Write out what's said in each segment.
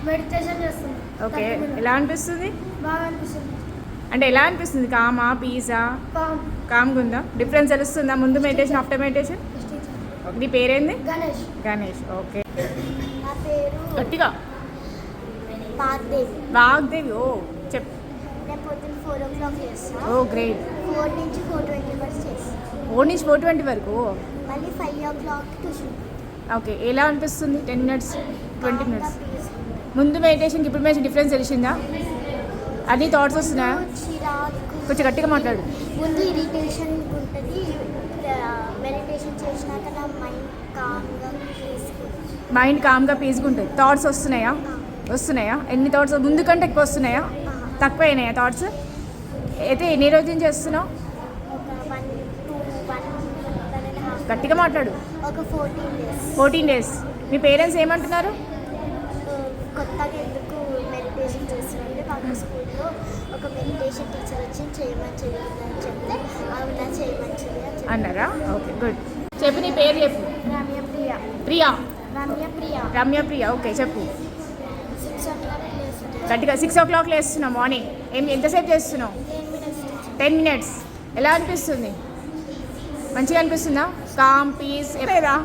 Meditation చేస్తాను. Okay, ఎలా అనిపిస్తుంది? బాగా అనిపిస్తుంది. అంటే ఎలా అనిపిస్తుంది? Comma, Pisa? కామ్గా ఉందా? డిఫరెన్స్ తెలుస్తుందా ముందు మెడిటేషన్ ఆఫ్టర్ మెడిటేషన్? నీ పేరేంది? గణేష్. గణేష్. ఓకే, నా పేరు గట్టిగా. వాగ్దేవి. వాగ్దేవి. ఓ చెప్పు. నేను పొద్దున్న 4 o'clock చేస్తాను. ఓ గ్రేట్. 4 నుంచి 4:20 వరకు చేస్తాను. 4 నుంచి 4:20 వరకు. మళ్ళీ 5 o'clock ట్యూషన్. ఓకే, ఎలా అనిపిస్తుంది? 10 minutes 20 minutes ముందు మెడిటేషన్కి ఇప్పుడు మెడిటేషన్ డిఫరెన్స్ తెలిసిందా? అది థాట్స్ వస్తున్నాయా? కొంచెం గట్టిగా మాట్లాడు. ముందు ఇరిటేషన్ ఉంటుంది, మెడిటేషన్ చేసినాక నా మైండ్ కామ్గా పీస్గా ఉంటుంది. థాట్స్ వస్తున్నాయా? ఎన్ని థాట్స్? ముందు కంటే ఎక్కువ వస్తున్నాయా, తక్కువ అయినాయా థాట్స్? అయితే ఎన్ని రోజుల నుంచి చేస్తున్నావు? గట్టిగా మాట్లాడు. ఒక 14 days. మీ పేరెంట్స్ ఏమంటున్నారు? కొత్తగా ఎందుకు మెడిటేషన్ చేస్తున్నారంటే మాకు స్కూల్లో ఒక మెడిటేషన్ టీచర్ వచ్చి చేయమని చెప్తే అవునా చేయమని అన్నారా? Okay, good. చెప్పు, నీ పేరు చెప్పు. ప్రియా. రమ్య ప్రియ. ఓకే, చెప్పు. 6 o'clock గట్టిగా. 6 o'clock లేస్తున్నావు మార్నింగ్. ఎంతసేపు చేస్తున్నావు? 10 minutes. ఎలా అనిపిస్తుంది? మంచిగా అనిపిస్తుందా? కామ్, పీస్ లేదా?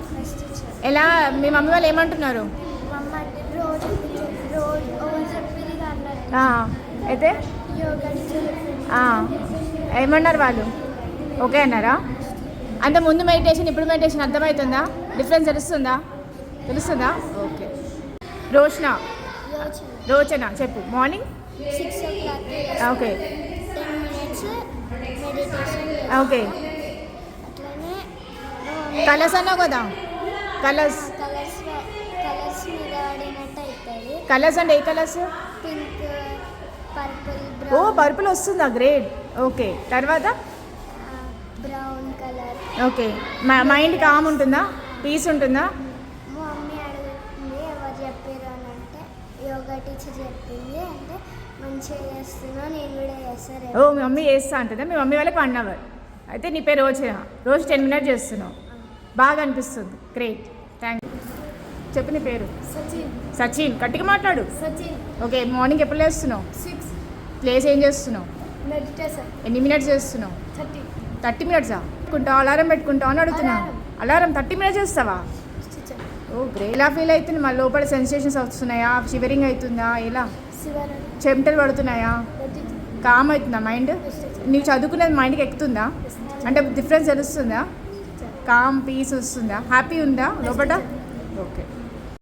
ఎలా? మీ మమ్మీ వాళ్ళు ఏమంటున్నారు? అయితే ఏమన్నారు వాళ్ళు? ఓకే అన్నారా? అంత ముందు మెడిటేషన్ ఇప్పుడు మెడిటేషన్ అర్థమవుతుందా? డిఫరెన్స్ తెలుస్తుందా? ఓకే. రోచన చెప్పు. Morning 6 o'clock. Okay. 10 minutes meditation. Okay. Colours అన్నావు కదా? కలర్స్ నిలబడినట్టు అవుతుంది. కలర్స్ అంటే ఏ కలర్స్? పింక్, పర్పుల్, ఓ పర్పుల్ వస్తుందా? గ్రేట్. ఓకే, తర్వాత? Brown colour. Okay. Mind calm ఉంటుందా? పీస్ ఉంటుందా? మా మమ్మీ అడుగుతుంది ఎవరు చెప్పారు అని అంటే యోగా టీచర్ చెప్పింది అంటే మంచిగా చేస్తున్నా నేను కూడా చేస్తాను. ఓ మీ మమ్మీ చేస్తా అంటుందా? మీ మమ్మీ వాళ్ళకి 1 hour. అయితే నీ పేరు రోజు 10 minutes చేస్తున్నావు. బాగా అనిపిస్తుంది. Great, thank you. చెప్పు నీ పేరు. సచిన్. గట్టిగా మాట్లాడు. ఓకే, మార్నింగ్ ఎప్పుడు లేస్తున్నావు? 6. ప్లేస్ ఏం చేస్తున్నావు? మెడిటేషన్. ఎన్ని మినిట్స్ చేస్తున్నావు? 30 minutes. అలారం పెట్టుకుంటావు అని అడుగుతున్నా. అలారం 30 minutes చేస్తావా? ఓ గ్రేట్. ఎలా ఫీల్ అవుతుంది? మళ్ళీ లోపల సెన్సేషన్స్ వస్తున్నాయా? షివరింగ్ అవుతుందా? ఎలా? చెమటలు పడుతున్నాయా? కామ్ అవుతుందా మైండ్? నీవు చదువుకునేది మైండ్కి ఎక్కుతుందా? అంటే డిఫరెన్స్ తెలుస్తుందా? కామ్, పీస్ వస్తుందా? హ్యాపీ ఉందా లోపల? ఓకే.